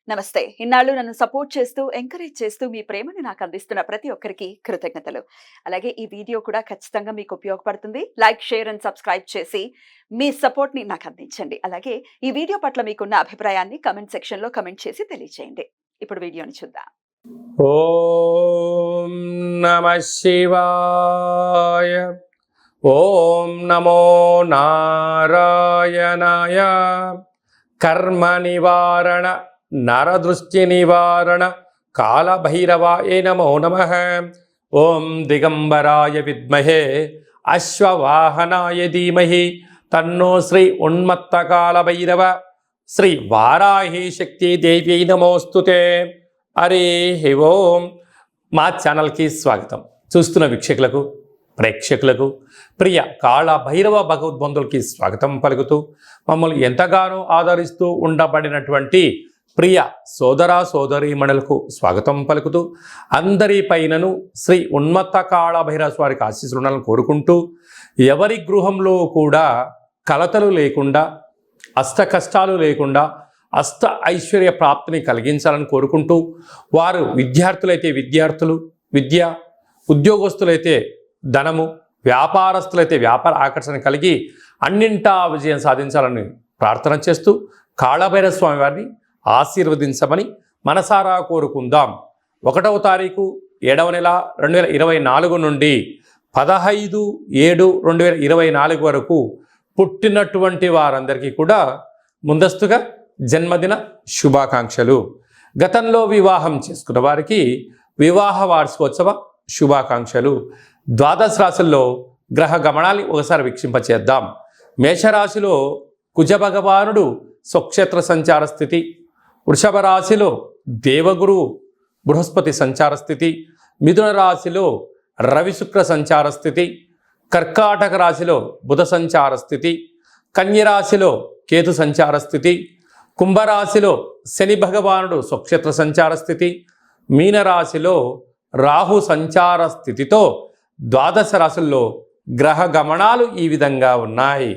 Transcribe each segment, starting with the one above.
నమస్తే. ఇన్నాళ్ళు నన్ను సపోర్ట్ చేస్తూ, ఎంకరేజ్ చేస్తూ మీ ప్రేమని నాకు అందిస్తున్న ప్రతి ఒక్కరికి కృతజ్ఞతలు. అలాగే ఈ వీడియో కూడా ఖచ్చితంగా మీకు ఉపయోగపడుతుంది. లైక్, షేర్ అండ్ సబ్స్క్రైబ్ చేసి మీ సపోర్ట్‌ని నాకు అందించండి. అలాగే ఈ వీడియో పట్ల మీకున్న అభిప్రాయాన్ని కామెంట్ సెక్షన్‌లో కామెంట్ చేసి తెలియజేయండి. ఇప్పుడు వీడియోని చూద్దాం. ఓం నమః శివాయ. ఓం నమో నారాయణాయ. కర్మ నివారణ నరదృష్టి నివారణ కాళభైరవాయ నమో నమః. ఓం దిగంబరాయ విద్మహే అశ్వవాహనాయ ధీమహి తన్నో శ్రీ ఉన్మత్త కాళభైరవ శ్రీ వారాహి శక్తి దేవ్యై నమోస్తుతే. హరి ఓం. మా ఛానల్కి స్వాగతం. చూస్తున్న వీక్షకులకు, ప్రేక్షకులకు, ప్రియ కాళభైరవ భగవద్బంధులకి స్వాగతం పలుకుతూ, మమ్మల్ని ఎంతగానో ఆదరిస్తూ ఉండబడినటువంటి ప్రియ సోదర సోదరీమణులకు స్వాగతం పలుకుతూ, అందరి పైనను శ్రీ ఉన్మత్త కాళభైరవ స్వారికి ఆశీస్సులు ఉండాలని కోరుకుంటూ, ఎవరి గృహంలో కూడా కలతలు లేకుండా, అష్ట కష్టాలు లేకుండా అష్ట ఐశ్వర్య ప్రాప్తిని కలిగించాలని కోరుకుంటూ, వారు విద్యార్థులైతే విద్యార్థులు విద్య, ఉద్యోగస్తులైతే ధనము, వ్యాపారస్తులైతే వ్యాపార ఆకర్షణ కలిగి అన్నింటా విజయం సాధించాలని ప్రార్థన చేస్తూ, కాళభైరవ స్వామి వారిని ఆశీర్వదించమని మనసారా కోరుకుందాం. 1వ తారీఖు 7వ నెల 2024 నుండి 15/7/2024 వరకు పుట్టినటువంటి వారందరికీ కూడా ముందస్తుగా జన్మదిన శుభాకాంక్షలు. గతంలో వివాహం చేసుకున్న వారికి వివాహ వార్షికోత్సవ శుభాకాంక్షలు. ద్వాదశ రాశుల్లో గ్రహ గమనాన్ని ఒకసారి వీక్షింపచేద్దాం. మేషరాశిలో కుజ భగవానుడు స్వక్షేత్ర సంచార స్థితి, వృషభ రాశిలో దేవగురు బృహస్పతి సంచార స్థితి, మిథున రాశిలో రవి శుక్ర సంచార స్థితి, కర్కాటక రాశిలో బుధ సంచార స్థితి, కన్యరాశిలో కేతు సంచార స్థితి, కుంభరాశిలో శని భగవానుడు స్వక్షేత్ర సంచార స్థితి, మీనరాశిలో రాహు సంచార స్థితితో ద్వాదశ రాశుల్లో గ్రహ గమనాలు ఈ విధంగా ఉన్నాయి.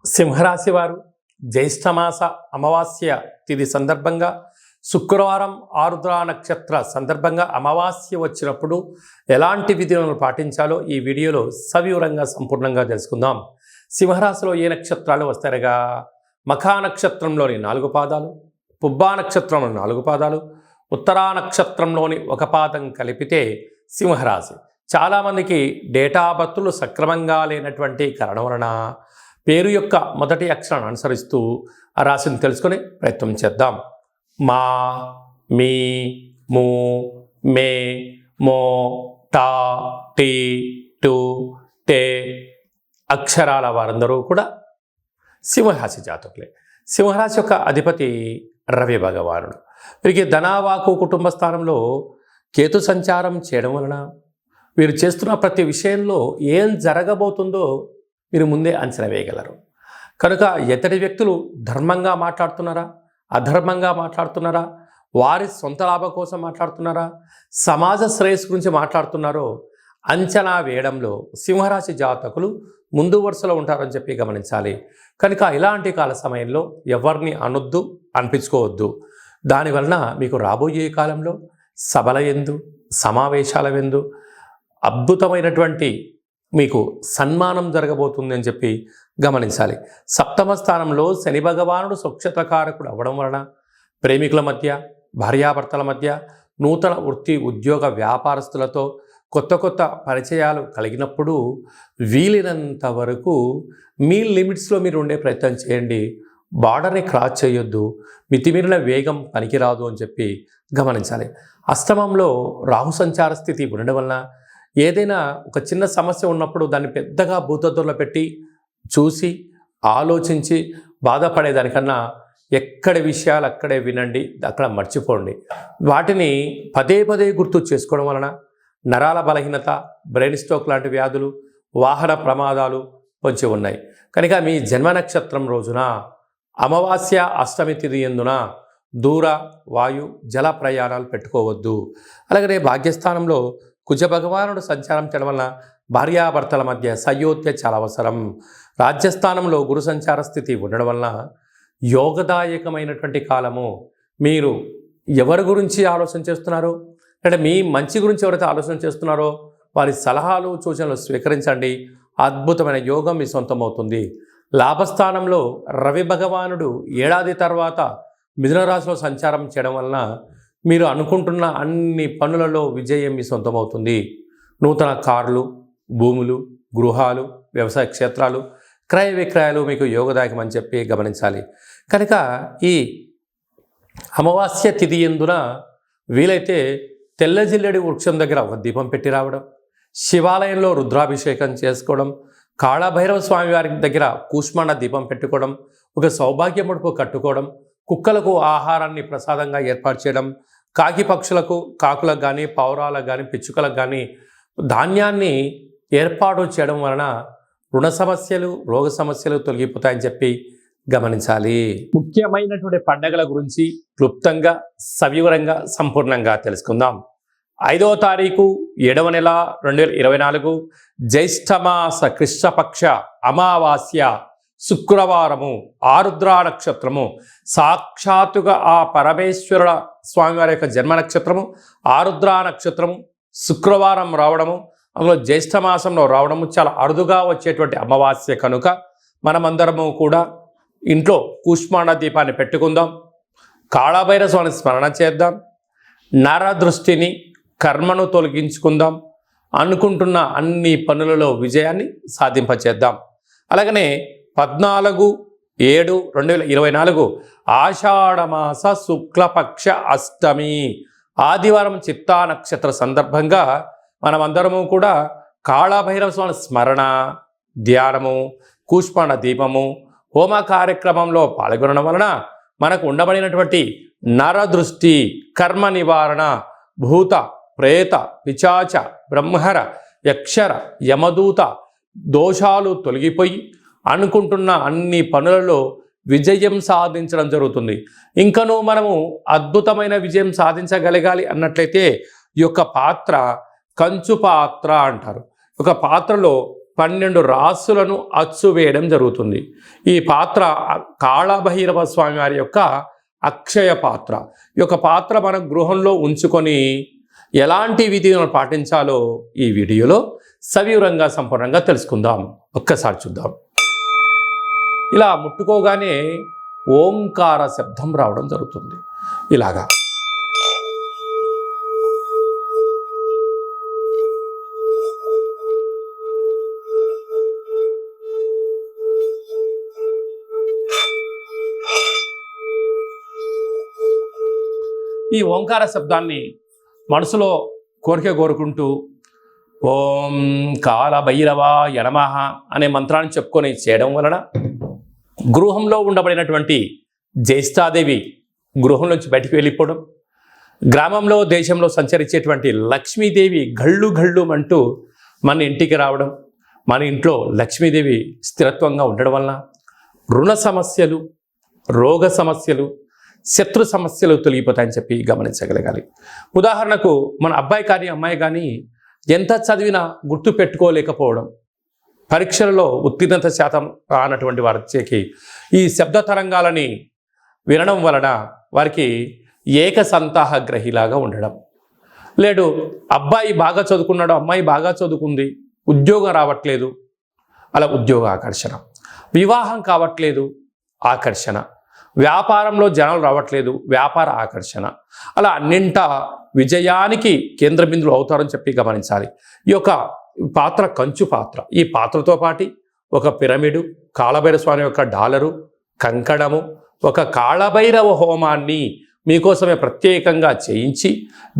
సింహరాశి వారు జ్యేష్ఠమాస అమావాస్య తిథి సందర్భంగా శుక్రవారం ఆరుద్ర నక్షత్ర సందర్భంగా అమావాస్య వచ్చినప్పుడు ఎలాంటి విధులను పాటించాలో ఈ వీడియోలో సవివరంగా సంపూర్ణంగా తెలుసుకుందాం. సింహరాశిలో ఏ నక్షత్రాలు వస్తారుగా? మఖా నక్షత్రంలోని 4 పాదాలు, పుబ్బా నక్షత్రంలోని 4 పాదాలు, ఉత్తరా నక్షత్రంలోని 1 పాదం కలిపితే సింహరాశి. చాలామందికి డేటా బర్త్లు సక్రమంగా లేనటువంటి కారణం వలన పేరు యొక్క మొదటి అక్షరాన్ని అనుసరిస్తూ ఆ రాశిని తెలుసుకునే ప్రయత్నం చేద్దాం. మా, మీ, ము, మే, మో, టా, టీ, టు, టే అక్షరాల వారందరూ కూడా సింహరాశి జాతకులే. సింహరాశి యొక్క అధిపతి రవి భగవానుడు. వీరికి ధనావాకు కుటుంబ స్థానంలో కేతు సంచారం చేయడం వలన వీరు చేస్తున్న ప్రతి విషయంలో ఏం జరగబోతుందో మీరు ముందే అంచనా వేయగలరు. కనుక ఎతడి వ్యక్తులు ధర్మంగా మాట్లాడుతున్నారా, అధర్మంగా మాట్లాడుతున్నారా, వారి సొంత లాభం కోసం మాట్లాడుతున్నారా, సమాజ శ్రేయస్సు గురించి మాట్లాడుతున్నారో అంచనా వేయడంలో సింహరాశి జాతకులు ముందు వరుసలో ఉంటారని చెప్పి గమనించాలి. కనుక ఇలాంటి కాల సమయంలో ఎవరిని అనొద్దు, అనిపించుకోవద్దు. దానివలన మీకు రాబోయే కాలంలో సభల యందు, సమావేశాల యందు అద్భుతమైనటువంటి మీకు సన్మానం జరగబోతుంది అని చెప్పి గమనించాలి. సప్తమ స్థానంలో శని భగవానుడు స్వక్షేత్రకారకుడు అవ్వడం వలన ప్రేమికుల మధ్య, భార్యాభర్తల మధ్య, నూతన వృత్తి ఉద్యోగ వ్యాపారస్తులతో కొత్త కొత్త పరిచయాలు కలిగినప్పుడు వీలైనంత వరకు మీ లిమిట్స్లో మీరు ఉండే ప్రయత్నం చేయండి. బార్డర్ని క్రాస్ చేయొద్దు. మితిమీరిన వేగం పనికిరాదు అని చెప్పి గమనించాలి. అష్టమంలో రాహు సంచార స్థితి ఉండడం వలన ఏదైనా ఒక చిన్న సమస్య ఉన్నప్పుడు దాన్ని పెద్దగా భూతద్దులో పెట్టి చూసి ఆలోచించి బాధపడేదానికన్నా ఎక్కడి విషయాలు అక్కడే వినండి, అక్కడ మర్చిపోండి. వాటిని పదే పదే గుర్తు చేసుకోవడం వలన నరాల బలహీనత, బ్రెయిన్ స్ట్రోక్ లాంటి వ్యాధులు, వాహన ప్రమాదాలు పొంచి ఉన్నాయి. కనుక మీ జన్మ నక్షత్రం రోజున అమావాస్య అష్టమి తిథి యందున దూర, వాయు, జల ప్రయాణాలు పెట్టుకోవద్దు. అలాగే భాగ్యస్థానంలో కుజ భగవానుడు సంచారం చేయడం వలన భార్యాభర్తల మధ్య సయోధ్య చాలా అవసరం. రాజ్యస్థానంలో గురు సంచార స్థితి ఉండడం వలన యోగదాయకమైనటువంటి కాలము. మీరు ఎవరి గురించి ఆలోచన చేస్తున్నారో, అంటే మీ మంచి గురించి ఎవరైతే ఆలోచన చేస్తున్నారో వారి సలహాలు సూచనలు స్వీకరించండి. అద్భుతమైన యోగం మీ సొంతం అవుతుంది. లాభస్థానంలో రవి భగవానుడు ఏడాది తర్వాత మిథున రాశిలో సంచారం చేయడం వలన మీరు అనుకుంటున్న అన్ని పనులలో విజయం మీ సొంతం అవుతుంది. నూతన కార్లు, భూములు, గృహాలు, వ్యవసాయ క్షేత్రాలు, క్రయ విక్రయాలు మీకు యోగదాయకం అని చెప్పి గమనించాలి. కనుక ఈ అమావాస్య తిథి ఎందున వీలైతే తెల్ల జిల్లెడి వృక్షం దగ్గర ఒక దీపం పెట్టి రావడం, శివాలయంలో రుద్రాభిషేకం చేసుకోవడం, కాళభైరవ స్వామి వారి దగ్గర కూష్మాండ దీపం పెట్టుకోవడం, ఒక సౌభాగ్య ముడుపు కట్టుకోవడం, కుక్కలకు ఆహారాన్ని ప్రసాదంగా ఏర్పాటు చేయడం, కాకి పక్షులకు, కాకులకు కానీ, పావురాలకు కానీ, పిచ్చుకలకు కానీ ధాన్యాన్ని ఏర్పాటు చేయడం వలన రుణ సమస్యలు, రోగ సమస్యలు తొలగిపోతాయని చెప్పి గమనించాలి. ముఖ్యమైనటువంటి పండగల గురించి క్లుప్తంగా, సవివరంగా, సంపూర్ణంగా తెలుసుకుందాం. 5వ తారీఖు 7వ నెల 2024 జ్యేష్ఠమాస కృష్ణపక్ష అమావాస్య శుక్రవారము, ఆరుద్ర నక్షత్రము, సాక్షాత్తుగా ఆ పరమేశ్వరుల స్వామివారి యొక్క జన్మ నక్షత్రము ఆరుద్ర నక్షత్రము శుక్రవారం రావడము, అందులో జ్యేష్ఠమాసంలో రావడము చాలా అరుదుగా వచ్చేటువంటి అమావాస్య కనుక మనమందరము కూడా ఇంట్లో కూష్మాండ దీపాన్ని పెట్టుకుందాం. కాళభైరవ స్వామిని స్మరణ చేద్దాం. నరదృష్టిని, కర్మను తొలగించుకుందాం. అనుకుంటున్న అన్ని పనులలో విజయాన్ని సాధింపచేద్దాం. అలాగనే 14/7/2024 ఆషాఢమాస శుక్లపక్ష అష్టమి ఆదివారం చిత్తా నక్షత్ర సందర్భంగా మనమందరము కూడా కాళభైరవ స్వామి స్మరణ, ధ్యానము, కూష్మాండ దీపము, హోమ కార్యక్రమంలో పాల్గొనడం వలన మనకు ఉండబడినటువంటి నరదృష్టి, కర్మ నివారణ, భూత, ప్రేత, పిశాచ, బ్రహ్మర, యక్షర, యమదూత దోషాలు తొలగిపోయి అనుకుంటున్న అన్ని పనులలో విజయం సాధించడం జరుగుతుంది. ఇంకనూ మనము అద్భుతమైన విజయం సాధించగలగాలి అన్నట్లయితే ఈ యొక్క పాత్ర కంచు పాత్ర అంటారు. ఒక పాత్రలో 12 రాసులను అచ్చు వేయడం జరుగుతుంది. ఈ పాత్ర కాళభైరవ స్వామి వారి యొక్క అక్షయ పాత్ర. ఈ యొక్క పాత్ర మన గృహంలో ఉంచుకొని ఎలాంటి విధులను పాటించాలో ఈ వీడియోలో సవివరంగా సంపూర్ణంగా తెలుసుకుందాం. ఒక్కసారి చూద్దాం. ఇలా ముట్టుకోగానే ఓంకార శబ్దం రావడం జరుగుతుంది. ఇలాగా ఈ ఓంకార శబ్దాన్ని మనసులో కోరిక కోరుకుంటూ ఓం కాళభైరవాయ నమః అనే మంత్రాన్ని చెప్పుకొని చేయడం వలన గృహంలో ఉండబడినటువంటి జ్యేష్ఠాదేవి గృహం నుంచి బయటికి వెళ్ళిపోవడం, గ్రామంలో, దేశంలో సంచరించేటువంటి లక్ష్మీదేవి గళ్ళు గళ్ళు అంటూ మన ఇంటికి రావడం, మన ఇంట్లో లక్ష్మీదేవి స్థిరత్వంగా ఉండడం వలన రుణ సమస్యలు, రోగ సమస్యలు, శత్రు సమస్యలు తొలగిపోతాయని చెప్పి గమనించగలగాలి. ఉదాహరణకు మన అబ్బాయి కానీ అమ్మాయి కానీ ఎంత చదివినా గుర్తు పెట్టుకోలేకపోవడం, పరీక్షలలో ఉత్తీర్ణత శాతం రానటువంటి వారికి ఈ శబ్ద తరంగాలని వినడం వలన వారికి ఏకసంతాహ గ్రహిలాగా ఉండడం, లేడు అబ్బాయి బాగా చదువుకున్నాడు, అమ్మాయి బాగా చదువుకుంది, ఉద్యోగం రావట్లేదు, అలా ఉద్యోగ ఆకర్షణ, వివాహం కావట్లేదు, ఆకర్షణ, వ్యాపారంలో జనాలు రావట్లేదు, వ్యాపార ఆకర్షణ, అలా అన్నింట విజయానికి కేంద్ర బిందువులు అవుతారని చెప్పి గమనించాలి. ఈ యొక్క పాత్ర కంచు పాత్ర. ఈ పాత్రతో పాటు ఒక పిరమిడు, కాళభైరవ స్వామి యొక్క డాలరు, కంకణము, ఒక కాళభైరవ హోమాన్ని మీకోసమే ప్రత్యేకంగా చేయించి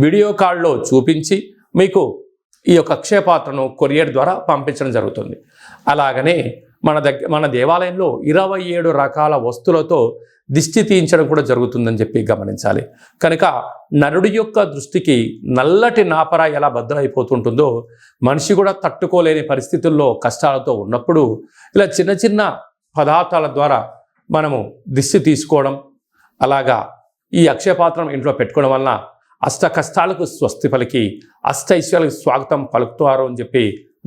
వీడియో కాల్లో చూపించి మీకు ఈ యొక్క అక్షయ పాత్రను కొరియర్ ద్వారా పంపించడం జరుగుతుంది. అలాగనే మన దేవాలయంలో 27 రకాల వస్తువులతో దిష్టి తీయించడం కూడా జరుగుతుందని చెప్పి గమనించాలి. కనుక నరుడి యొక్క దృష్టికి నల్లటి నాపర ఎలా బద్దలైపోతుంటుందో మనిషి కూడా తట్టుకోలేని పరిస్థితుల్లో కష్టాలతో ఉన్నప్పుడు ఇలా చిన్న చిన్న పదార్థాల ద్వారా మనము దిష్టి తీసుకోవడం, అలాగా ఈ అక్షయపాత్రం ఇంట్లో పెట్టుకోవడం వలన అష్ట కష్టాలకు స్వస్తి పలికి అష్ట ఐశ్వర్యాలకు స్వాగతం పలుకుతారు అని చెప్పి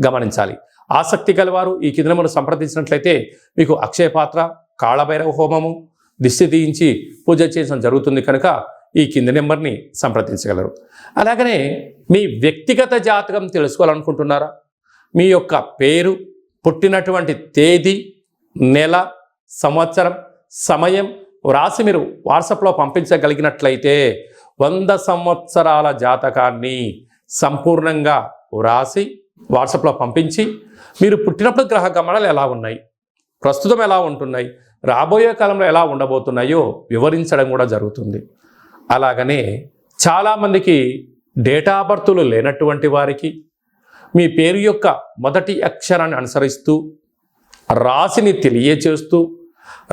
గమనించాలి. ఆసక్తి గలవారు ఈ కింద మనం సంప్రదించినట్లయితే మీకు అక్షయ పాత్ర, కాళభైరవ హోమము, దిష్టి తీయించి పూజ చేయడం జరుగుతుంది. కనుక ఈ కింది నెంబర్ని సంప్రదించగలరు. అలాగనే మీ వ్యక్తిగత జాతకం తెలుసుకోవాలనుకుంటున్నారా? మీ యొక్క పేరు, పుట్టినటువంటి తేదీ, నెల, సంవత్సరం, సమయం వ్రాసి మీరు వాట్సాప్లో పంపించగలిగినట్లయితే 100 సంవత్సరాల జాతకాన్ని సంపూర్ణంగా వ్రాసి వాట్సాప్లో పంపించి మీరు పుట్టినప్పుడు గ్రహ గమనాలు ఎలా ఉన్నాయి, ప్రస్తుతం ఎలా ఉంటున్నాయి, రాబోయే కాలంలో ఎలా ఉండబోతున్నాయో వివరించడం కూడా జరుగుతుంది. అలాగనే చాలామందికి డేటా బర్తులు లేనటువంటి వారికి మీ పేరు యొక్క మొదటి అక్షరాన్ని అనుసరిస్తూ రాశిని తెలియచేస్తూ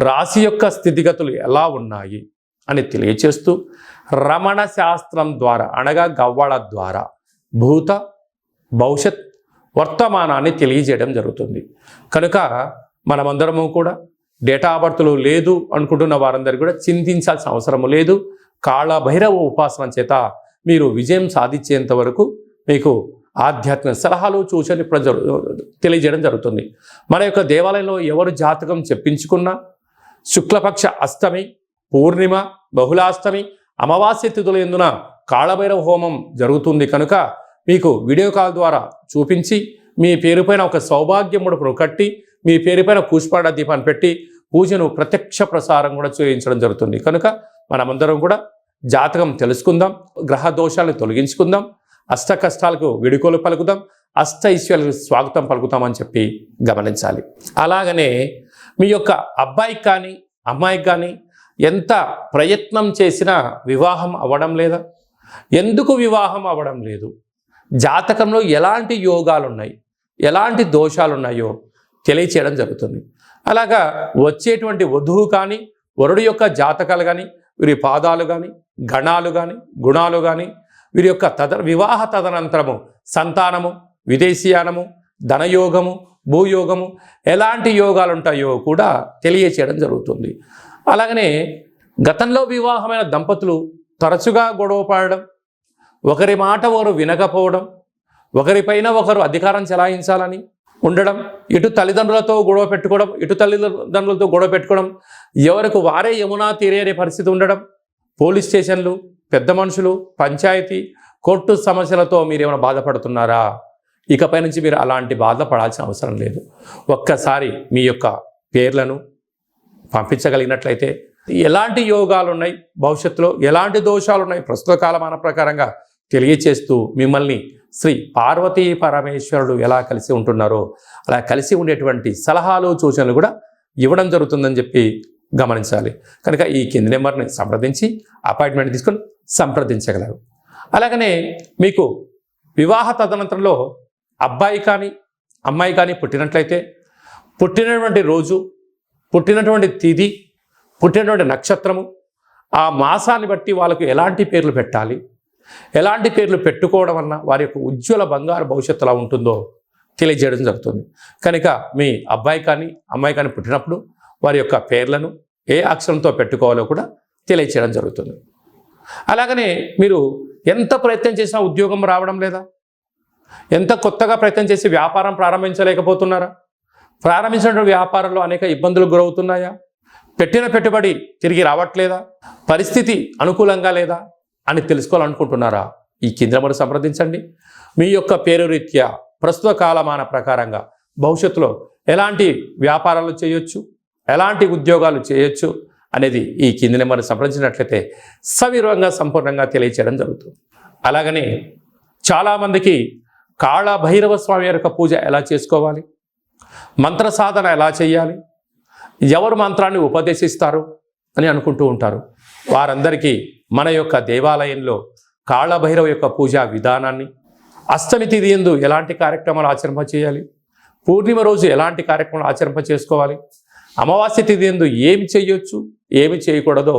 రాశి యొక్క స్థితిగతులు ఎలా ఉన్నాయి అని తెలియచేస్తూ రమణ శాస్త్రం ద్వారా అనగా గవ్వళ ద్వారా భూత భవిష్యత్ వర్తమానాన్ని తెలియజేయడం జరుగుతుంది. కనుక మనమందరము కూడా డేటా బర్తులు లేదు అనుకుంటున్న వారందరూ కూడా చింతించాల్సిన అవసరం లేదు. కాళభైరవ ఉపాసన చేత మీరు విజయం సాధించేంత వరకు మీకు ఆధ్యాత్మిక సలహాలు సూచనలు తెలియజేయడం జరుగుతుంది. మన యొక్క దేవాలయంలో ఎవరు జాతకం చెప్పించుకున్నా శుక్లపక్ష అష్టమి, పూర్ణిమ, బహుళాష్టమి, అమావాస్య తిథుల యందున కాళభైరవ హోమం జరుగుతుంది. కనుక మీకు వీడియో కాల్ ద్వారా చూపించి మీ పేరుపైన ఒక సౌభాగ్య ముడుపును కట్టి మీ పేరుపైన కూష్పాడ దీపాన్ని పెట్టి పూజను ప్రత్యక్ష ప్రసారం కూడా చేయించడం జరుగుతుంది. కనుక మనమందరం కూడా జాతకం తెలుసుకుందాం, గ్రహ దోషాలను తొలగించుకుందాం, అష్ట కష్టాలకు విడుకోలు పలుకుదాం, అష్ట ఐశ్వర్యాలకు స్వాగతం పలుకుతామని చెప్పి గమనించాలి. అలాగనే మీ యొక్క అబ్బాయికి కానీ అమ్మాయికి కానీ ఎంత ప్రయత్నం చేసినా వివాహం అవ్వడం లేదా? ఎందుకు వివాహం అవ్వడం లేదు? జాతకంలో ఎలాంటి యోగాలు ఉన్నాయి, ఎలాంటి దోషాలు ఉన్నాయో తెలియచేయడం జరుగుతుంది. అలాగా వచ్చేటువంటి వధువు కానీ వరుడు యొక్క జాతకాలు కానీ వీరి పాదాలు కానీ గణాలు కానీ గుణాలు కానీ వీరి యొక్క వివాహ తదనంతరము సంతానము, విదేశీయానము, ధనయోగము, భూయోగము ఎలాంటి యోగాలు ఉంటాయో కూడా తెలియచేయడం జరుగుతుంది. అలాగనే గతంలో వివాహమైన దంపతులు తరచుగా గొడవ పడడం, ఒకరి మాట ఒకరు వినకపోవడం, ఒకరిపైన ఒకరు అధికారం చెలాయించాలని ఉండడం, ఇటు తల్లిదండ్రులతో గొడవ పెట్టుకోవడం, ఇటు తల్లిదండ్రులతో గొడవ పెట్టుకోవడం, ఎవరికి వారే యమునా తీరే అనే పరిస్థితి ఉండడం, పోలీస్ స్టేషన్లు, పెద్ద మనుషులు, పంచాయతీ, కోర్టు సమస్యలతో మీరు ఏమైనా బాధపడుతున్నారా? ఇకపై నుంచి మీరు అలాంటి బాధపడాల్సిన అవసరం లేదు. ఒక్కసారి మీ యొక్క పేర్లను పంపించగలిగినట్లయితే ఎలాంటి యోగాలు ఉన్నాయి, భవిష్యత్తులో ఎలాంటి దోషాలు ఉన్నాయి ప్రస్తుత కాలమాన ప్రకారంగా తెలియచేస్తూ మిమ్మల్ని శ్రీ పార్వతీ పరమేశ్వరుడు ఎలా కలిసి ఉంటున్నారో అలా కలిసి ఉండేటువంటి సలహాలు సూచనలు కూడా ఇవ్వడం జరుగుతుందని చెప్పి గమనించాలి. కనుక ఈ కింది నెంబర్ని సంప్రదించి అపాయింట్మెంట్ తీసుకొని సంప్రదించగలరు. అలాగనే మీకు వివాహ తదనంతరంలో అబ్బాయి కానీ అమ్మాయి కానీ పుట్టినట్లయితే పుట్టినటువంటి రోజు, పుట్టినటువంటి తిథి, పుట్టినటువంటి నక్షత్రము, ఆ మాసాన్ని బట్టి వాళ్ళకు ఎలాంటి పేర్లు పెట్టాలి, ఎలాంటి పేర్లు పెట్టుకోవడం వలన వారి యొక్క ఉజ్వల బంగారు భవిష్యత్తు ఎలా ఉంటుందో తెలియజేయడం జరుగుతుంది. కనుక మీ అబ్బాయి కానీ అమ్మాయి కానీ పుట్టినప్పుడు వారి యొక్క పేర్లను ఏ అక్షరంతో పెట్టుకోవాలో కూడా తెలియచేయడం జరుగుతుంది. అలాగనే మీరు ఎంత ప్రయత్నం చేసినా ఉద్యోగం రావడం లేదా? ఎంత కొత్తగా ప్రయత్నం చేసి వ్యాపారం ప్రారంభించలేకపోతున్నారా? ప్రారంభించిన వ్యాపారంలో అనేక ఇబ్బందులు గురవుతున్నాయా? పెట్టిన పెట్టుబడి తిరిగి రావట్లేదా? పరిస్థితి అనుకూలంగా లేదా అని తెలుసుకోవాలనుకుంటున్నారా? ఈ కింద నెంబర్ సంప్రదించండి. మీ యొక్క పేరు రీత్యా ప్రస్తుత కాలమాన ప్రకారంగా భవిష్యత్తులో ఎలాంటి వ్యాపారాలు చేయొచ్చు, ఎలాంటి ఉద్యోగాలు చేయొచ్చు అనేది ఈ కింది నెంబర్ సంప్రదించినట్లయితే సవివరంగా సంపూర్ణంగా తెలియచేయడం జరుగుతుంది. అలాగనే చాలామందికి కాళభైరవ స్వామి యొక్క పూజ ఎలా చేసుకోవాలి, మంత్ర సాధన ఎలా చేయాలి, ఎవరు మంత్రాన్ని ఉపదేశిస్తారు అని అనుకుంటూ ఉంటారు. వారందరికీ మన యొక్క దేవాలయంలో కాళభైరవ యొక్క పూజా విధానాన్ని, అష్టమి తిథి యందు ఎలాంటి కార్యక్రమాలు ఆచరింప చేయాలి, పూర్ణిమ రోజు ఎలాంటి కార్యక్రమాలు ఆచరింప చేసుకోవాలి, అమావాస్య తిథి యందు ఏమి చేయొచ్చు, ఏమి చేయకూడదో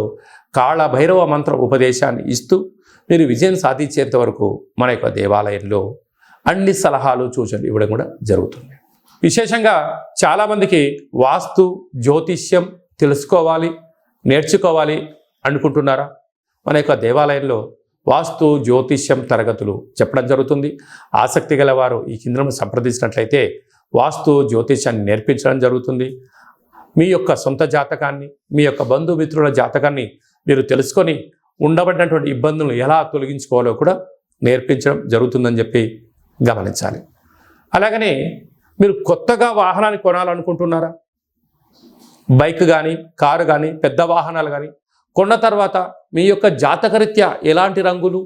కాళభైరవ మంత్ర ఉపదేశాన్ని ఇస్తూ మీరు విజయం సాధించేంత వరకు మన యొక్క దేవాలయంలో అన్ని సలహాలు సూచనలు ఇవ్వడం కూడా జరుగుతుంది. విశేషంగా చాలామందికి వాస్తు జ్యోతిష్యం తెలుసుకోవాలి, నేర్చుకోవాలి అనుకుంటున్నారా? మన యొక్క దేవాలయంలో వాస్తు జ్యోతిష్యం తరగతులు చెప్పడం జరుగుతుంది. ఆసక్తి గల వారు ఈ కింద సంప్రదించినట్లయితే వాస్తు జ్యోతిష్యాన్ని నేర్పించడం జరుగుతుంది. మీ యొక్క సొంత జాతకాన్ని, మీ యొక్క బంధుమిత్రుల జాతకాన్ని మీరు తెలుసుకొని ఉండబడినటువంటి ఇబ్బందులను ఎలా తొలగించుకోవాలో కూడా నేర్పించడం జరుగుతుందని చెప్పి గమనించాలి. అలాగనే మీరు కొత్తగా వాహనాన్ని కొనాలనుకుంటున్నారా? బైక్ కానీ, కారు కానీ, పెద్ద వాహనాలు కానీ కొన్న తర్వాత మీ యొక్క జాతకరీత్యా ఎలాంటి రంగులు,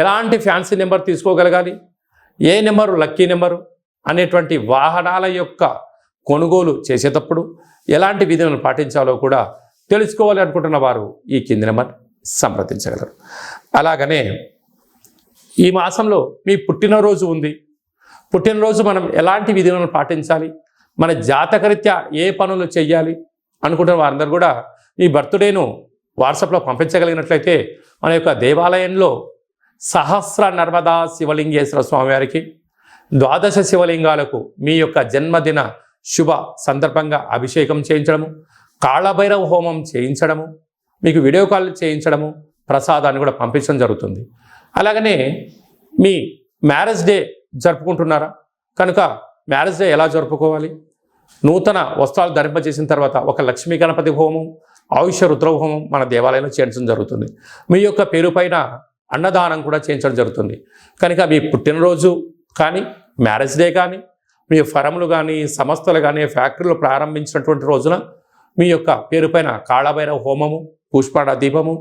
ఎలాంటి ఫ్యాన్సీ నెంబర్ తీసుకోగలగాలి, ఏ నెంబరు లక్కీ నెంబరు అనేటువంటి వాహనాల యొక్క కొనుగోలు చేసేటప్పుడు ఎలాంటి విధులను పాటించాలో కూడా తెలుసుకోవాలి అనుకుంటున్న వారు ఈ కింది నెంబర్ సంప్రదించగలరు. అలాగనే ఈ మాసంలో మీ పుట్టినరోజు ఉంది. పుట్టినరోజు మనం ఎలాంటి విధులను పాటించాలి, మన జాతకరీత్యా ఏ పనులు చేయాలి అనుకుంటున్న వారందరూ కూడా ఈ బర్త్డేను వాట్సాప్లో పంపించగలిగినట్లయితే మన యొక్క దేవాలయంలో సహస్ర నర్మదా శివలింగేశ్వర స్వామివారికి 12 శివలింగాలకు మీ యొక్క జన్మదిన శుభ సందర్భంగా అభిషేకం చేయించడము, కాళభైరవ హోమం చేయించడము, మీకు వీడియో కాల్ చేయించడము, ప్రసాదాన్ని కూడా పంపించడం జరుగుతుంది. అలాగనే మీ మ్యారేజ్ డే జరుపుకుంటున్నారా కనుక మ్యారేజ్ డే ఎలా జరుపుకోవాలి, నూతన వస్త్రాలు ధరింపజేసిన తర్వాత ఒక లక్ష్మీ గణపతి హోమం, ఆయుష రుద్ర హోమం మన దేవాలయంలో చేయించడం జరుగుతుంది. మీ యొక్క పేరు పైన అన్నదానం కూడా చేయించడం జరుగుతుంది. కనుక మీ పుట్టినరోజు కానీ, మ్యారేజ్ డే కానీ, మీ ఫరములు కానీ, సంస్థలు కానీ, ఫ్యాక్టరీలు ప్రారంభించినటువంటి రోజున మీ యొక్క పేరు పైన కాళభైరవ హోమము, పుష్పాడ దీపము,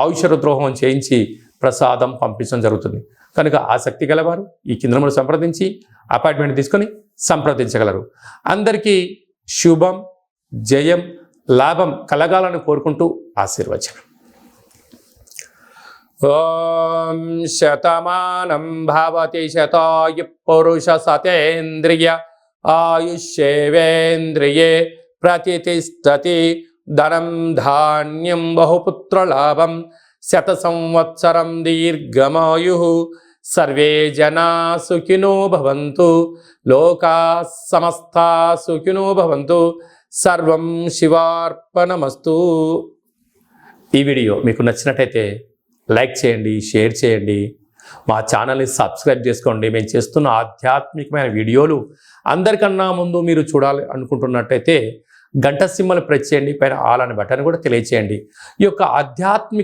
ఆయుష రుద్ర హోమం చేయించి ప్రసాదం పంపించడం జరుగుతుంది. కనుక ఆసక్తి గలవారు ఈ కింద సంప్రదించి అపాయింట్మెంట్ తీసుకొని సంప్రదించగలరు. అందరికీ శుభం, జయం, లాభం కలగాలని కోరుకుంటూ ఆశీర్వచనం. ఓం శతమానం భవతి శతాయు పురుష సతేంద్రియ ఆయుష్యేవేంద్రియే ప్రతిష్టతి ధనం ధాన్యం బహుపుత్రలాభం శత సంవత్సరం దీర్ఘమాయు సర్వే జనా సుఖినో భవంతు లోకా సమస్తా సుఖినో భవంతు సర్వం శివార్పణమస్తు. ఈ వీడియో మీకు నచ్చినట్టయితే లైక్ చేయండి, షేర్ చేయండి, మా ఛానల్ని సబ్స్క్రైబ్ చేసుకోండి. మేము చేస్తున్న ఆధ్యాత్మికమైన వీడియోలు అందరికన్నా ముందు మీరు చూడాలి అనుకుంటున్నట్టయితే గంట సింబల్ ప్రెస్ చేయండి, పైన ఆల్ అనే బటన్ కూడా తెలియచేయండి. ఈ యొక్క ఆధ్యాత్మిక